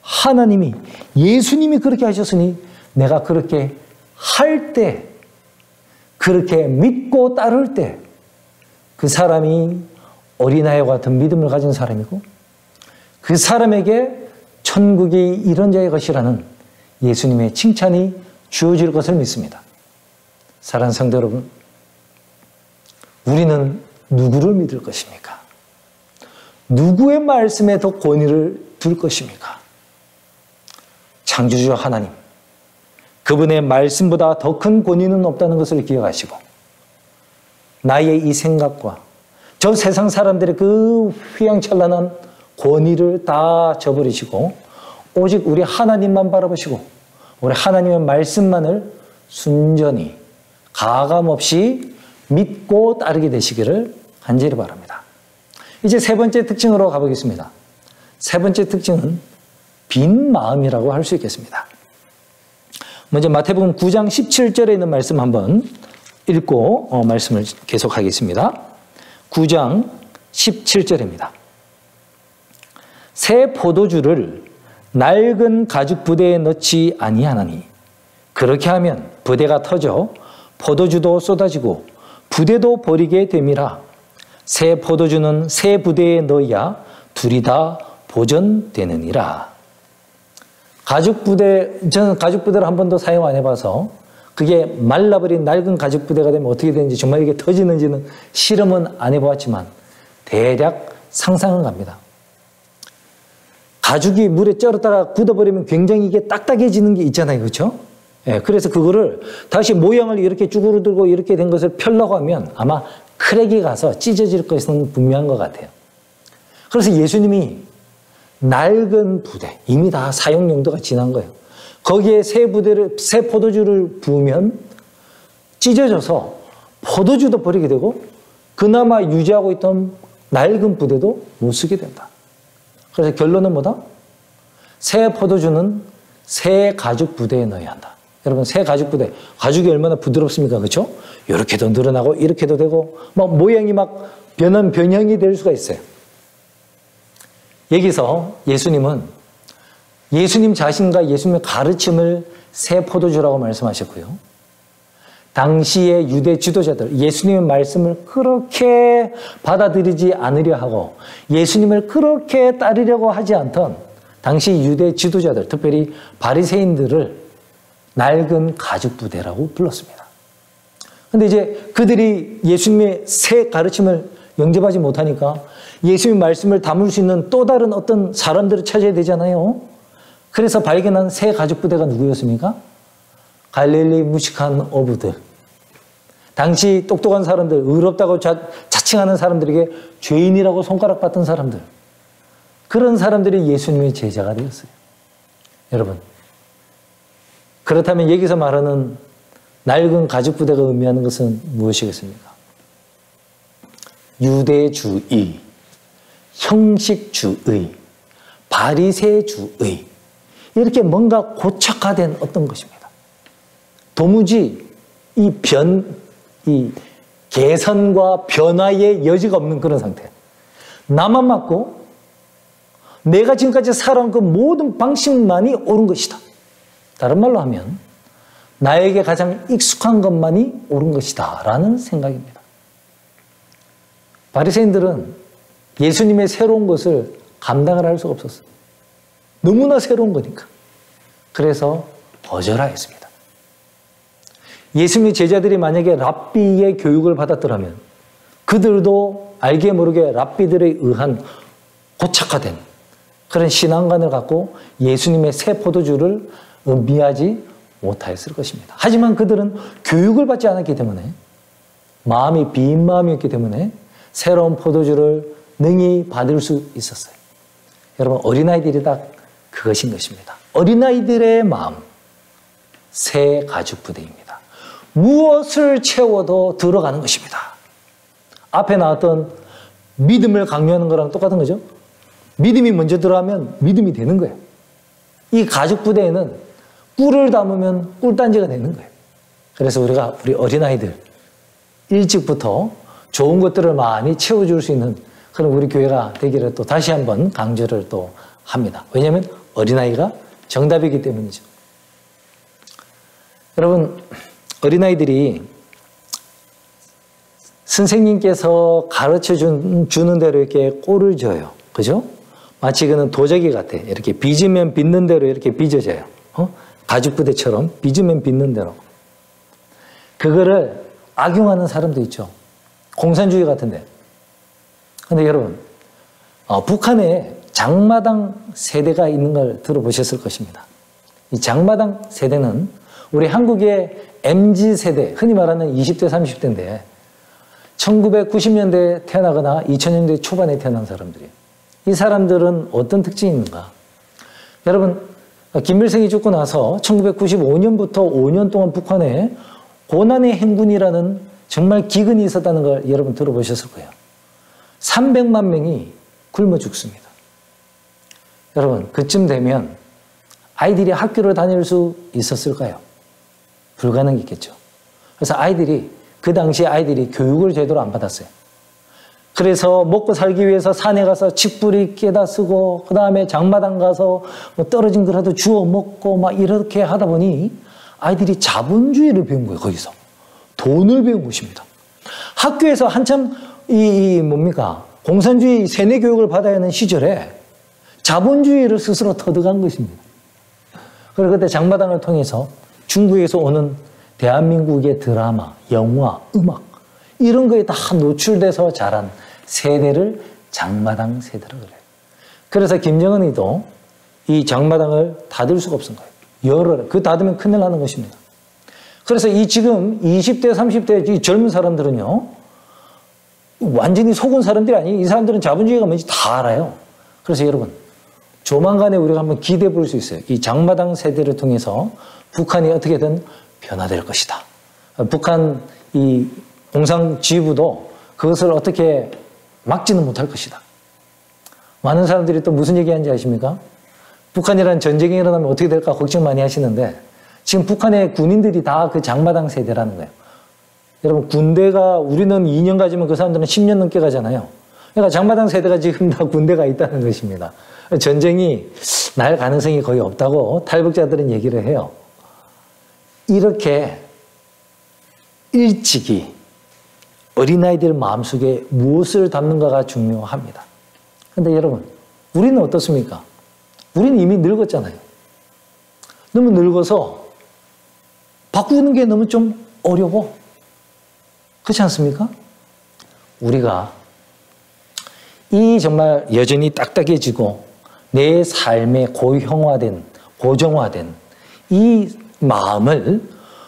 하나님이, 예수님이 그렇게 하셨으니 내가 그렇게 할 때, 그렇게 믿고 따를 때 그 사람이 어린아이와 같은 믿음을 가진 사람이고 그 사람에게 천국이 이런 자의 것이라는 예수님의 칭찬이 주어질 것을 믿습니다. 사랑하는 성도 여러분, 우리는 누구를 믿을 것입니까? 누구의 말씀에 더 권위를 둘 것입니까? 창조주 하나님, 그분의 말씀보다 더 큰 권위는 없다는 것을 기억하시고 나의 이 생각과 저 세상 사람들의 그 휘황찬란한 권위를 다 저버리시고 오직 우리 하나님만 바라보시고 우리 하나님의 말씀만을 순전히 가감없이 믿고 따르게 되시기를 간절히 바랍니다. 이제 세 번째 특징으로 가보겠습니다. 세 번째 특징은 빈 마음이라고 할 수 있겠습니다. 먼저 마태복음 9장 17절에 있는 말씀 한번 읽고 말씀을 계속하겠습니다. 9장 17절입니다. 새 포도주를 낡은 가죽 부대에 넣지 아니하나니 그렇게 하면 부대가 터져 포도주도 쏟아지고 부대도 버리게 됨이라. 새 포도주는 새 부대에 넣어야 둘이 다 보존되느니라. 가죽 부대, 저는 가죽 부대를 한 번도 사용 안 해봐서 그게 말라버린 낡은 가죽 부대가 되면 어떻게 되는지, 정말 이게 터지는지는 실험은 안 해보았지만 대략 상상은 갑니다. 가죽이 물에 쩔었다가 굳어버리면 굉장히 이게 딱딱해지는 게 있잖아요. 그렇죠? 예, 그래서 그거를 다시 모양을 이렇게 쭈그러들고 이렇게 된 것을 펴려고 하면 아마 크랙이 가서 찢어질 것은 분명한 것 같아요. 그래서 예수님이 낡은 부대, 이미 다 사용 용도가 지난 거예요. 거기에 새 포도주를 부으면 찢어져서 포도주도 버리게 되고 그나마 유지하고 있던 낡은 부대도 못 쓰게 된다. 그래서 결론은 뭐다? 새 포도주는 새 가죽 부대에 넣어야 한다. 여러분, 새 가죽 부대, 가죽이 얼마나 부드럽습니까? 그렇죠? 이렇게도 늘어나고 이렇게도 되고 막 모양이 막 변형이 될 수가 있어요. 여기서 예수님은 예수님 자신과 예수님의 가르침을 새 포도주라고 말씀하셨고요. 당시의 유대 지도자들, 예수님의 말씀을 그렇게 받아들이지 않으려 하고 예수님을 그렇게 따르려고 하지 않던 당시 유대 지도자들, 특별히 바리새인들을 낡은 가죽 부대라고 불렀습니다. 그런데 이제 그들이 예수님의 새 가르침을 영접하지 못하니까 예수님의 말씀을 담을 수 있는 또 다른 어떤 사람들을 찾아야 되잖아요. 그래서 발견한 새 가죽 부대가 누구였습니까? 갈릴리 무식한 어부들. 당시 똑똑한 사람들, 의롭다고 자칭하는 사람들에게 죄인이라고 손가락받던 사람들. 그런 사람들이 예수님의 제자가 되었어요. 여러분, 그렇다면 여기서 말하는 낡은 가죽 부대가 의미하는 것은 무엇이겠습니까? 유대주의, 형식주의, 바리새주의, 이렇게 뭔가 고착화된 어떤 것입니다. 도무지 이 개선과 변화의 여지가 없는 그런 상태. 나만 맞고 내가 지금까지 살아온 그 모든 방식만이 옳은 것이다. 다른 말로 하면 나에게 가장 익숙한 것만이 옳은 것이다 라는 생각입니다. 바리새인들은 예수님의 새로운 것을 감당을 할 수가 없었어요. 너무나 새로운 거니까. 그래서 거절하였습니다. 예수님의 제자들이 만약에 랍비의 교육을 받았더라면 그들도 알게 모르게 랍비들에 의한 고착화된 그런 신앙관을 갖고 예수님의 새 포도주를 음미하지 못하였을 것입니다. 하지만 그들은 교육을 받지 않았기 때문에 마음이 빈 마음이었기 때문에 새로운 포도주를 능히 받을 수 있었어요. 여러분, 어린아이들이 다 그것인 것입니다. 어린아이들의 마음, 새 가죽부대입니다. 무엇을 채워도 들어가는 것입니다. 앞에 나왔던 믿음을 강요하는 거랑 똑같은 거죠. 믿음이 먼저 들어가면 믿음이 되는 거예요. 이 가죽부대에는 꿀을 담으면 꿀단지가 되는 거예요. 그래서 우리 어린아이들 일찍부터 좋은 것들을 많이 채워줄 수 있는 그런 우리 교회가 되기를 또 다시 한번 강조를 또 합니다. 왜냐하면 어린아이가 정답이기 때문이죠. 여러분, 어린아이들이 선생님께서 가르쳐 주는 대로 이렇게 꼴을 져요. 그죠? 마치 그는 도자기 같아. 이렇게 빚으면 빚는 대로 이렇게 빚어져요. 가죽부대처럼 빚으면 빚는 대로. 그거를 악용하는 사람도 있죠. 공산주의 같은데. 근데 여러분, 북한에 장마당 세대가 있는 걸 들어보셨을 것입니다. 이 장마당 세대는 우리 한국의 MZ세대, 흔히 말하는 20대, 30대인데 1990년대에 태어나거나 2000년대 초반에 태어난 사람들이에요. 이 사람들은 어떤 특징이 있는가? 여러분, 김일성이 죽고 나서 1995년부터 5년 동안 북한에 고난의 행군이라는 정말 기근이 있었다는 걸 여러분 들어보셨을 거예요. 300만 명이 굶어 죽습니다. 여러분, 그쯤 되면 아이들이 학교를 다닐 수 있었을까요? 불가능했겠죠. 그래서 그 당시에 아이들이 교육을 제대로 안 받았어요. 그래서 먹고 살기 위해서 산에 가서 칡뿌리 깨다 쓰고, 그 다음에 장마당 가서 뭐 떨어진 거라도 주워 먹고 막 이렇게 하다 보니 아이들이 자본주의를 배운 거예요, 거기서. 돈을 배운 것입니다. 학교에서 한참 공산주의 세뇌 교육을 받아야 하는 시절에 자본주의를 스스로 터득한 것입니다. 그리고 그때 장마당을 통해서 중국에서 오는 대한민국의 드라마, 영화, 음악 이런 거에 다 노출돼서 자란 세대를 장마당 세대라고 그래요. 그래서 김정은이도 이 장마당을 닫을 수가 없은 거예요. 그 닫으면 큰일 나는 것입니다. 그래서 지금 20대, 30대 이 젊은 사람들은요, 완전히 속은 사람들이 아니에요. 이 사람들은 자본주의가 뭔지 다 알아요. 그래서 여러분, 조만간에 우리가 한번 기대해 볼 수 있어요. 이 장마당 세대를 통해서 북한이 어떻게든 변화될 것이다. 북한 이 공산지휘부도 그것을 어떻게 막지는 못할 것이다. 많은 사람들이 또 무슨 얘기하는지 아십니까? 북한이라는 전쟁이 일어나면 어떻게 될까 걱정 많이 하시는데 지금 북한의 군인들이 다 그 장마당 세대라는 거예요. 여러분, 군대가 우리는 2년 가지면 그 사람들은 10년 넘게 가잖아요. 그러니까 장마당 세대가 지금 다 군대가 있다는 것입니다. 전쟁이 날 가능성이 거의 없다고 탈북자들은 얘기를 해요. 이렇게 일찍이 어린아이들 마음속에 무엇을 담는가가 중요합니다. 그런데 여러분, 우리는 어떻습니까? 우리는 이미 늙었잖아요. 너무 늙어서 바꾸는 게 너무 좀 어려워. 그렇지 않습니까? 우리가 정말 여전히 딱딱해지고 내 삶에 고정화된 이 마음을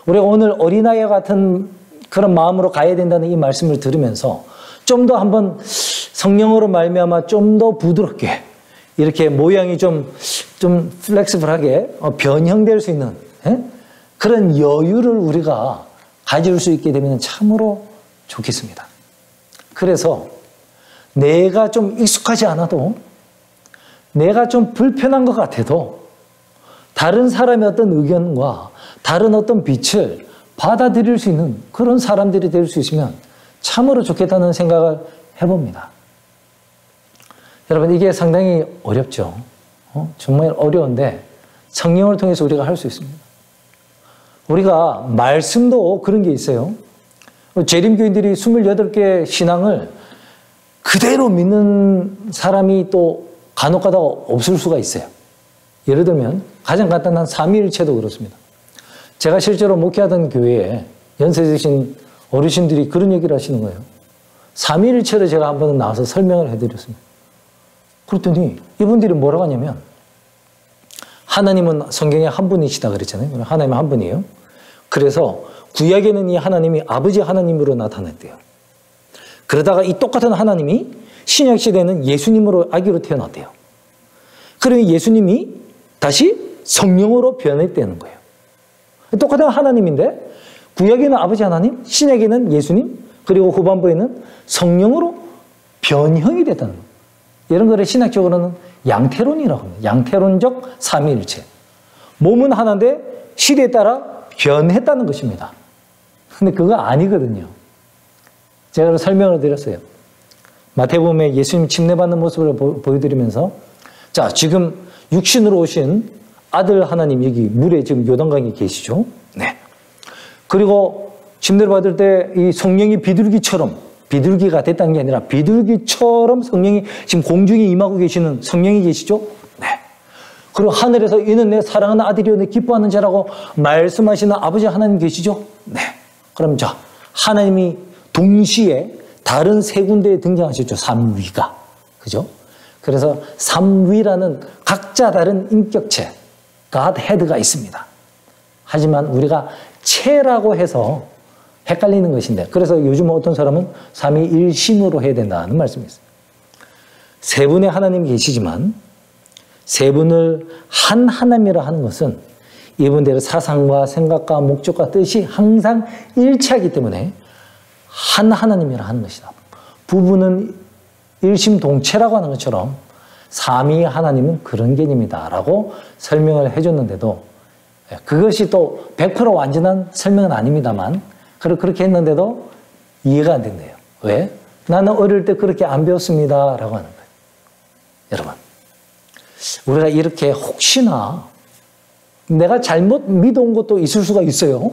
우리 오늘 어린아이와 같은 그런 마음으로 가야 된다는 이 말씀을 들으면서 좀 더 한번 성령으로 말미암아 좀 더 부드럽게 이렇게 모양이 좀 플렉시블하게 변형될 수 있는 그런 여유를 우리가 가질 수 있게 되면 참으로 좋겠습니다. 그래서 내가 좀 익숙하지 않아도 내가 좀 불편한 것 같아도 다른 사람의 어떤 의견과 다른 어떤 빛을 받아들일 수 있는 그런 사람들이 될 수 있으면 참으로 좋겠다는 생각을 해봅니다. 여러분, 이게 상당히 어렵죠. 정말 어려운데 성령을 통해서 우리가 할 수 있습니다. 우리가 말씀도 그런 게 있어요. 재림교인들이 28개 신앙을 그대로 믿는 사람이 또 간혹가다 없을 수가 있어요. 예를 들면 가장 간단한 삼위일체도 그렇습니다. 제가 실제로 목회하던 교회에 연세 드신 어르신들이 그런 얘기를 하시는 거예요. 삼위일체를 제가 한번 나와서 설명을 해드렸습니다. 그랬더니 이분들이 뭐라고 하냐면 하나님은 성경에 한 분이시다 그랬잖아요. 하나님은 한 분이에요. 그래서 구약에는 이 하나님이 아버지 하나님으로 나타났대요. 그러다가 이 똑같은 하나님이 신약 시대에는 예수님으로 아기로 태어났대요. 그러면 예수님이 다시 성령으로 변했다는 거예요. 똑같은 하나님인데 구약에는 아버지 하나님, 신약에는 예수님, 그리고 후반부에는 성령으로 변형이 됐다는 거예요. 이런 거를 신학적으로는 양태론이라고 합니다. 양태론적 삼위일체. 몸은 하나인데 시대에 따라 변했다는 것입니다. 근데 그거 아니거든요. 제가 설명을 드렸어요. 마태복음에 예수님 침례받는 모습을 보여드리면서 자, 지금 육신으로 오신 아들 하나님 여기 물에 지금 요단강에 계시죠. 네. 그리고 침례를 받을 때 이 성령이 비둘기가 됐다는 게 아니라 비둘기처럼 성령이 지금 공중에 임하고 계시는 성령이 계시죠. 네. 그리고 하늘에서 이는 내 사랑하는 아들이요 내 기뻐하는 자라고 말씀하시는 아버지 하나님 계시죠. 네. 그럼 자, 하나님이 동시에 다른 세 군데에 등장하셨죠. 삼위가. 그죠? 그래서 삼위라는 각자 다른 인격체, Godhead가 있습니다. 하지만 우리가 체라고 해서 헷갈리는 것인데, 그래서 요즘 어떤 사람은 삼위일심으로 해야 된다는 말씀이 있어요. 세 분의 하나님이 계시지만 세 분을 한 하나님이라 하는 것은 이분들의 사상과 생각과 목적과 뜻이 항상 일치하기 때문에 한 하나님이라 하는 것이다. 부부는 일심동체라고 하는 것처럼 삼위 하나님은 그런 개념이다 라고 설명을 해줬는데도 그것이 또 100% 완전한 설명은 아닙니다만 그렇게 했는데도 이해가 안 된대요. 왜? 나는 어릴 때 그렇게 안 배웠습니다 라고 하는 거예요. 여러분, 우리가 이렇게 혹시나 내가 잘못 믿어온 것도 있을 수가 있어요.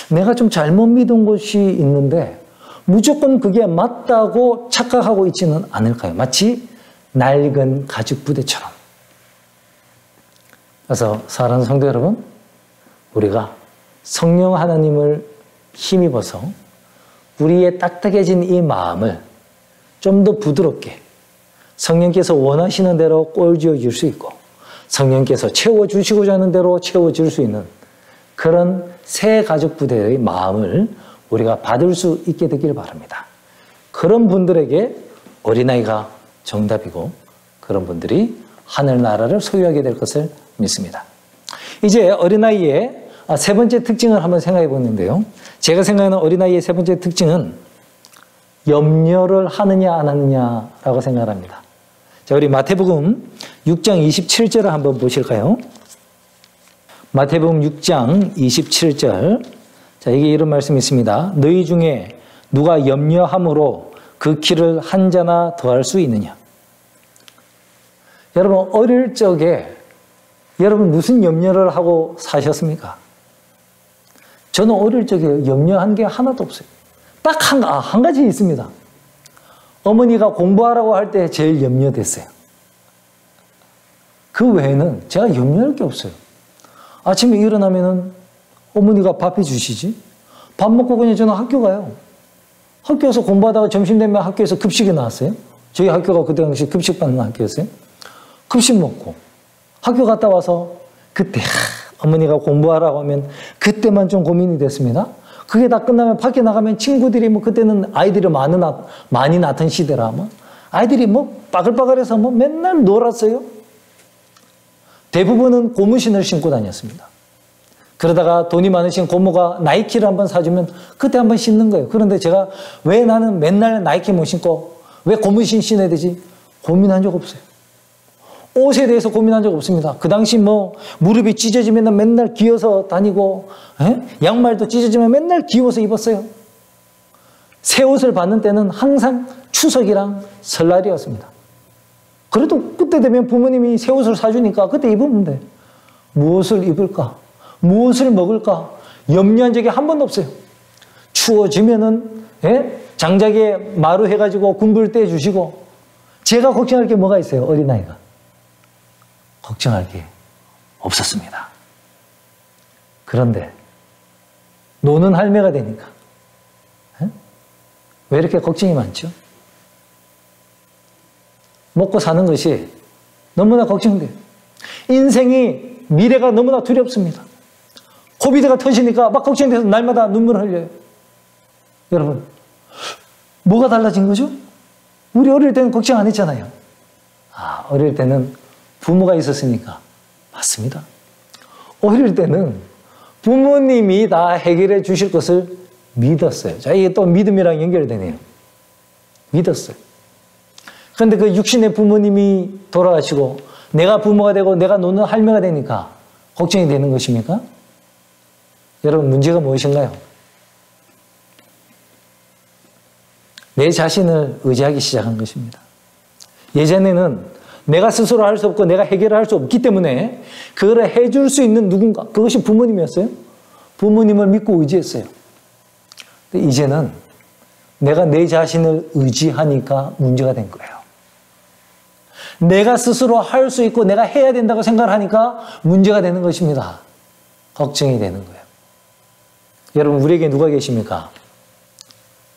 내가 좀 잘못 믿은 것이 있는데 무조건 그게 맞다고 착각하고 있지는 않을까요? 마치 낡은 가죽 부대처럼. 그래서 사랑하는 성도 여러분, 우리가 성령 하나님을 힘입어서 우리의 딱딱해진 이 마음을 좀 더 부드럽게 성령께서 원하시는 대로 꼴지어 줄 수 있고 성령께서 채워주시고자 하는 대로 채워줄 수 있는 그런 새 가죽 부대의 마음을 우리가 받을 수 있게 되길 바랍니다. 그런 분들에게 어린아이가 정답이고 그런 분들이 하늘나라를 소유하게 될 것을 믿습니다. 이제 어린아이의 세 번째 특징을 한번 생각해 보는데요. 제가 생각하는 어린아이의 세 번째 특징은 염려를 하느냐 안 하느냐라고 생각합니다. 자, 우리 마태복음 6장 27절을 한번 보실까요? 마태복음 6장 27절. 자, 이게 이런 말씀이 있습니다. 너희 중에 누가 염려함으로 그 키를 한 자나 더할 수 있느냐? 여러분, 어릴 적에 여러분 무슨 염려를 하고 사셨습니까? 저는 어릴 적에 염려한 게 하나도 없어요. 딱 한 가지 있습니다. 어머니가 공부하라고 할 때 제일 염려됐어요. 그 외에는 제가 염려할 게 없어요. 아침에 일어나면은 어머니가 밥 해주시지. 밥 먹고 그냥 저는 학교 가요. 학교에서 공부하다가 점심 되면 학교에서 급식이 나왔어요. 저희 학교가 그때 당시 급식 받는 학교였어요. 급식 먹고 학교 갔다 와서 그때 어머니가 공부하라고 하면 그때만 좀 고민이 됐습니다. 그게 다 끝나면 밖에 나가면 친구들이 뭐 그때는 아이들이 많이 낳던 시대라 뭐 아이들이 뭐 빠글빠글해서 뭐 맨날 놀았어요. 대부분은 고무신을 신고 다녔습니다. 그러다가 돈이 많으신 고모가 나이키를 한번 사주면 그때 한번 신는 거예요. 그런데 제가 왜 나는 맨날 나이키 못 신고 왜 고무신 신어야 되지? 고민한 적 없어요. 옷에 대해서 고민한 적 없습니다. 그 당시 뭐 무릎이 찢어지면 맨날 기어서 다니고 양말도 찢어지면 맨날 기어서 입었어요. 새 옷을 받는 때는 항상 추석이랑 설날이었습니다. 그래도 그때 되면 부모님이 새 옷을 사주니까 그때 입으면 돼. 무엇을 입을까? 무엇을 먹을까? 염려한 적이 한 번도 없어요. 추워지면은 장작에 마루 해가지고 군불 떼주시고 제가 걱정할 게 뭐가 있어요? 어린아이가. 걱정할 게 없었습니다. 그런데 노는 할매가 되니까 왜 이렇게 걱정이 많죠? 먹고 사는 것이 너무나 걱정돼요. 인생이 미래가 너무나 두렵습니다. 코비드가 터지니까 막 걱정돼서 날마다 눈물을 흘려요. 여러분, 뭐가 달라진 거죠? 우리 어릴 때는 걱정 안 했잖아요. 어릴 때는 부모가 있었으니까 맞습니다. 어릴 때는 부모님이 다 해결해 주실 것을 믿었어요. 자, 이게 또 믿음이랑 연결되네요. 믿었어요. 그런데 그 육신의 부모님이 돌아가시고 내가 부모가 되고 내가 노는 할매가 되니까 걱정이 되는 것입니까? 여러분, 문제가 무엇인가요? 내 자신을 의지하기 시작한 것입니다. 예전에는 내가 스스로 할 수 없고 내가 해결을 할 수 없기 때문에 그걸 해줄 수 있는 누군가, 그것이 부모님이었어요. 부모님을 믿고 의지했어요. 근데 이제는 내가 내 자신을 의지하니까 문제가 된 거예요. 내가 스스로 할 수 있고 내가 해야 된다고 생각을 하니까 문제가 되는 것입니다. 걱정이 되는 거예요. 여러분, 우리에게 누가 계십니까?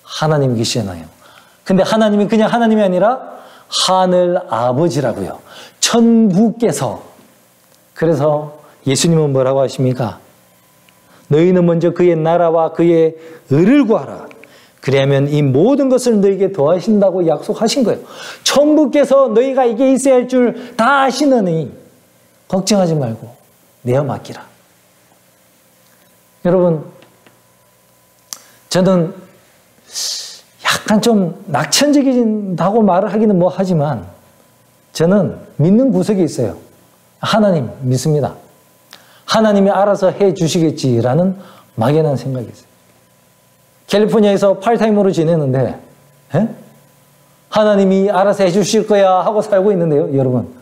하나님이 계시잖아요. 근데 하나님이 그냥 하나님이 아니라 하늘 아버지라고요. 천부께서. 그래서 예수님은 뭐라고 하십니까? 너희는 먼저 그의 나라와 그의 의를 구하라. 그리하면 이 모든 것을 너희에게 더하신다고 약속하신 거예요. 천부께서 너희가 이게 있어야 할 줄 다 아시느니 걱정하지 말고 내어 맡기라. 여러분, 저는 약간 좀 낙천적이다고 말을 하기는 뭐 하지만 저는 믿는 구석이 있어요. 하나님 믿습니다. 하나님이 알아서 해 주시겠지라는 막연한 생각이 있어요. 캘리포니아에서 팔타임으로 지내는데 하나님이 알아서 해 주실 거야 하고 살고 있는데요. 여러분,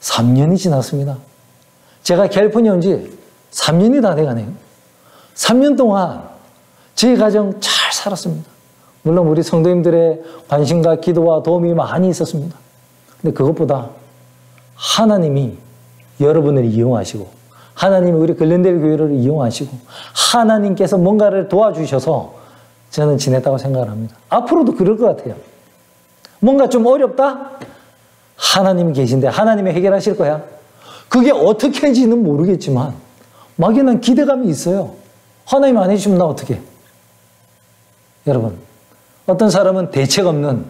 3년이 지났습니다. 제가 캘리포니아 온 지 3년이 다 돼가네요. 3년 동안 저희 가정 잘 살았습니다. 물론 우리 성도님들의 관심과 기도와 도움이 많이 있었습니다. 근데 그것보다 하나님이 여러분을 이용하시고 하나님이 우리 글렌델 교회를 이용하시고 하나님께서 뭔가를 도와주셔서 저는 지냈다고 생각을 합니다. 앞으로도 그럴 것 같아요. 뭔가 좀 어렵다? 하나님이 계신데 하나님이 해결하실 거야. 그게 어떻게 할지는 모르겠지만 막연한 기대감이 있어요. 하나님 안 해주시면 나 어떻게? 여러분, 어떤 사람은 대책 없는,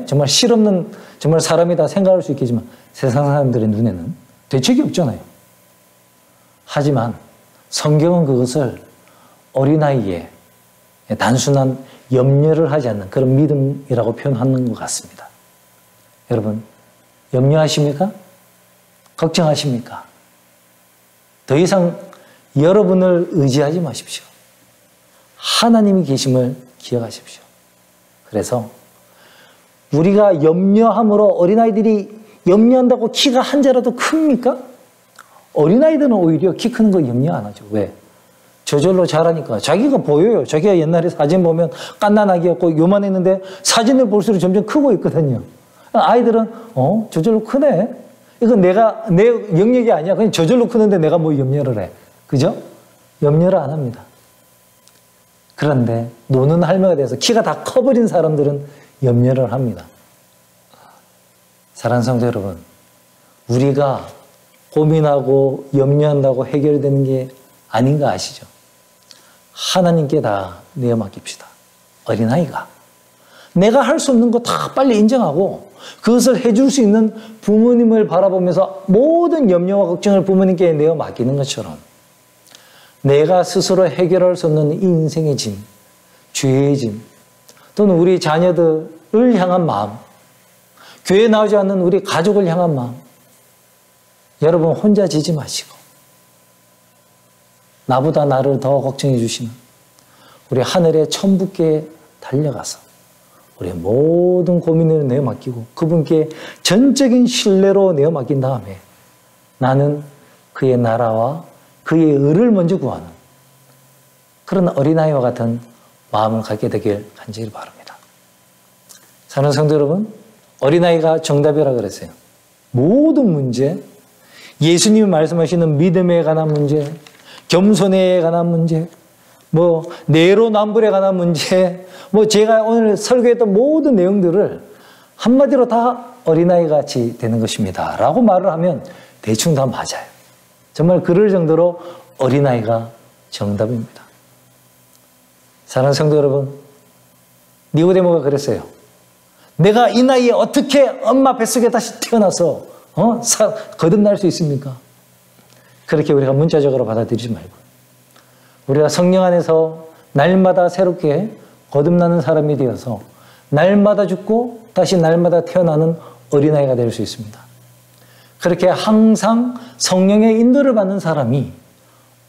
정말 실없는 정말 사람이다 생각할 수 있겠지만 세상 사람들의 눈에는 대책이 없잖아요. 하지만 성경은 그것을 어린아이의 단순한 염려를 하지 않는 그런 믿음이라고 표현하는 것 같습니다. 여러분, 염려하십니까? 걱정하십니까? 더 이상 여러분을 의지하지 마십시오. 하나님이 계심을 기억하십시오. 그래서 우리가 염려함으로 어린아이들이 염려한다고 키가 한 자라도 큽니까? 어린아이들은 오히려 키 크는 거 염려 안 하죠. 왜? 저절로 자라니까. 자기가 보여요. 자기가 옛날에 사진 보면 깐난아기였고 요만했는데 사진을 볼수록 점점 크고 있거든요. 아이들은 저절로 크네. 이건 내 영역이 아니야. 그냥 저절로 크는데 내가 뭐 염려를 해. 그죠? 염려를 안 합니다. 그런데 노는 할매가 돼서 키가 다 커버린 사람들은 염려를 합니다. 사랑하는 성도 여러분, 우리가 고민하고 염려한다고 해결되는 게 아닌 거 아시죠? 하나님께 다 내어 맡깁시다. 어린아이가 내가 할 수 없는 거 다 빨리 인정하고 그것을 해줄 수 있는 부모님을 바라보면서 모든 염려와 걱정을 부모님께 내어 맡기는 것처럼 내가 스스로 해결할 수 없는 이 인생의 짐, 죄의 짐, 또는 우리 자녀들을 향한 마음, 교회에 나오지 않는 우리 가족을 향한 마음, 여러분 혼자 지지 마시고 나보다 나를 더 걱정해 주시는 우리 하늘의 천부께 달려가서 우리의 모든 고민을 내어 맡기고 그분께 전적인 신뢰로 내어 맡긴 다음에 나는 그의 나라와 그의 의를 먼저 구하는 그런 어린아이와 같은 마음을 갖게 되길 간절히 바랍니다. 사랑하는 성도 여러분, 어린아이가 정답이라 그랬어요. 모든 문제, 예수님이 말씀하시는 믿음에 관한 문제, 겸손에 관한 문제, 내로남불에 관한 문제, 제가 오늘 설교했던 모든 내용들을 한마디로 다 어린아이 같이 되는 것입니다. 라고 말을 하면 대충 다 맞아요. 정말 그럴 정도로 어린아이가 정답입니다. 사랑하는 성도 여러분, 니고데모가 그랬어요. 내가 이 나이에 어떻게 엄마 뱃속에 다시 태어나서 거듭날 수 있습니까? 그렇게 우리가 문자적으로 받아들이지 말고 우리가 성령 안에서 날마다 새롭게 거듭나는 사람이 되어서 날마다 죽고 다시 날마다 태어나는 어린아이가 될 수 있습니다. 그렇게 항상 성령의 인도를 받는 사람이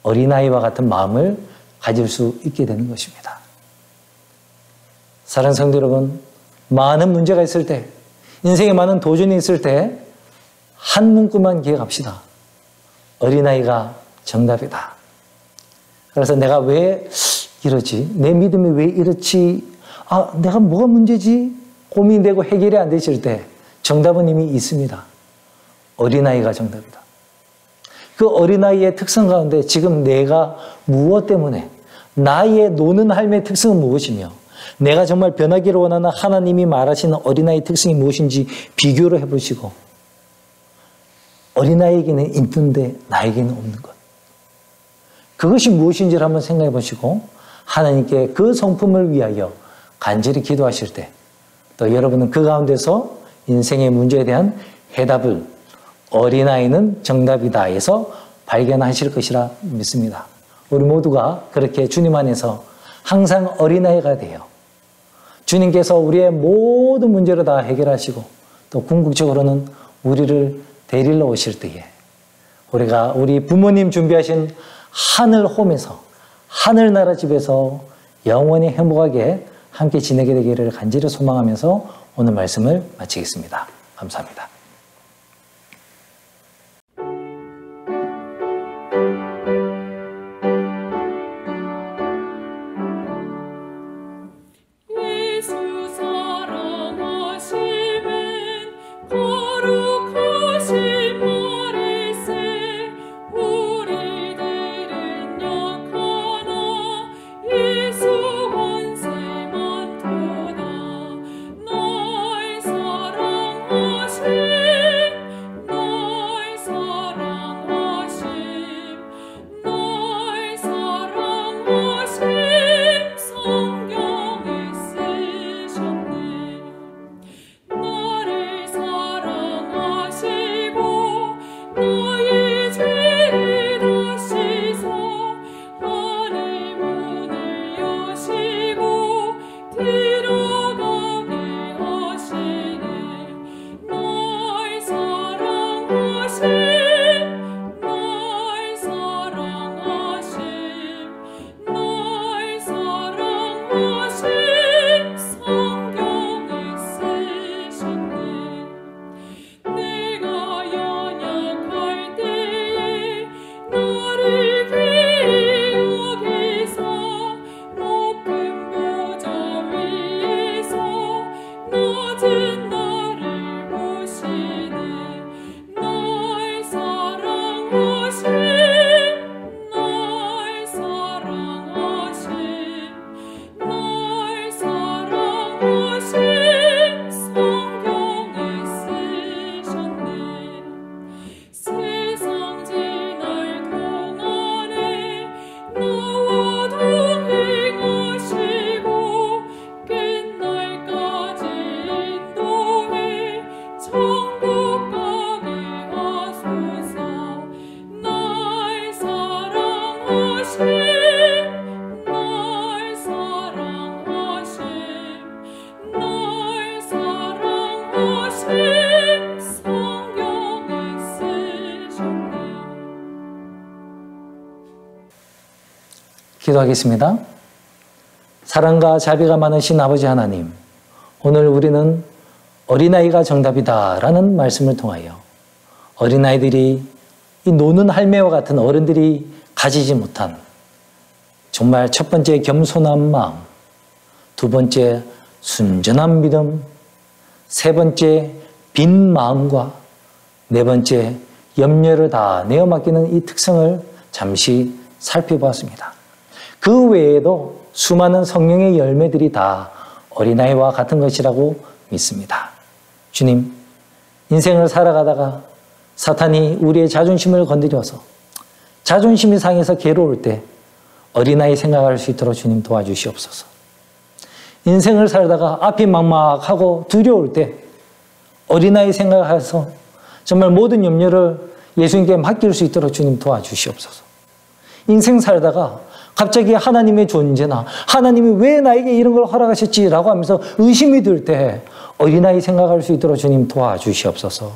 어린아이와 같은 마음을 가질 수 있게 되는 것입니다. 사랑하는 성도 여러분, 많은 문제가 있을 때, 인생에 많은 도전이 있을 때 한 문구만 기억합시다. 어린아이가 정답이다. 그래서 내가 왜 이러지? 내 믿음이 왜 이렇지? 내가 뭐가 문제지? 고민되고 해결이 안 되실 때 정답은 이미 있습니다. 어린아이가 정답이다. 그 어린아이의 특성 가운데 지금 내가 무엇 때문에 나의 노는 삶의 특성은 무엇이며 내가 정말 변하기를 원하는 하나님이 말하시는 어린아이의 특성이 무엇인지 비교를 해보시고 어린아이에게는 있는데 나에게는 없는 것. 그것이 무엇인지를 한번 생각해 보시고 하나님께 그 성품을 위하여 간절히 기도하실 때 또 여러분은 그 가운데서 인생의 문제에 대한 해답을 어린아이는 정답이다 해서 발견하실 것이라 믿습니다. 우리 모두가 그렇게 주님 안에서 항상 어린아이가 돼요. 주님께서 우리의 모든 문제를 다 해결하시고 또 궁극적으로는 우리를 데리러 오실 때에 우리가 우리 부모님 준비하신 하늘 홈에서 하늘나라 집에서 영원히 행복하게 함께 지내게 되기를 간절히 소망하면서 오늘 말씀을 마치겠습니다. 감사합니다. 기도하겠습니다. 사랑과 자비가 많으신 아버지 하나님, 오늘 우리는 어린아이가 정답이다라는 말씀을 통하여 어린아이들이 이 노는 할매와 같은 어른들이 가지지 못한 정말 첫 번째 겸손한 마음, 두 번째 순전한 믿음, 세 번째 빈 마음과 네 번째 염려를 다 내어 맡기는 이 특성을 잠시 살펴보았습니다. 그 외에도 수많은 성령의 열매들이 다 어린아이와 같은 것이라고 믿습니다. 주님, 인생을 살아가다가 사탄이 우리의 자존심을 건드려서 자존심이 상해서 괴로울 때 어린아이 생각할 수 있도록 주님 도와주시옵소서. 인생을 살다가 앞이 막막하고 두려울 때 어린아이 생각해서 정말 모든 염려를 예수님께 맡길 수 있도록 주님 도와주시옵소서. 인생 살다가 갑자기 하나님의 존재나 하나님이 왜 나에게 이런 걸 허락하셨지라고 하면서 의심이 들 때 어린아이 생각할 수 있도록 주님 도와주시옵소서.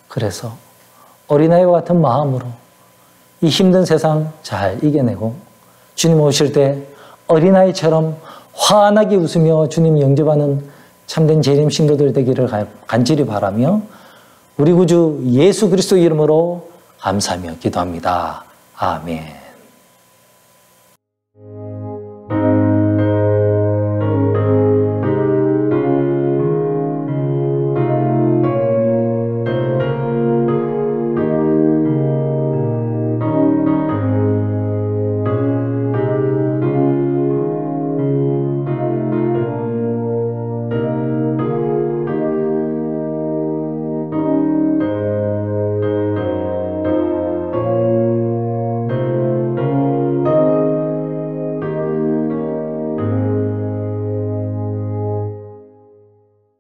그래서 어린아이와 같은 마음으로 이 힘든 세상 잘 이겨내고 주님 오실 때 어린아이처럼 환하게 웃으며 주님 영접하는 참된 재림 신도들 되기를 간절히 바라며 우리 구주 예수 그리스도 이름으로 감사하며 기도합니다. 아멘.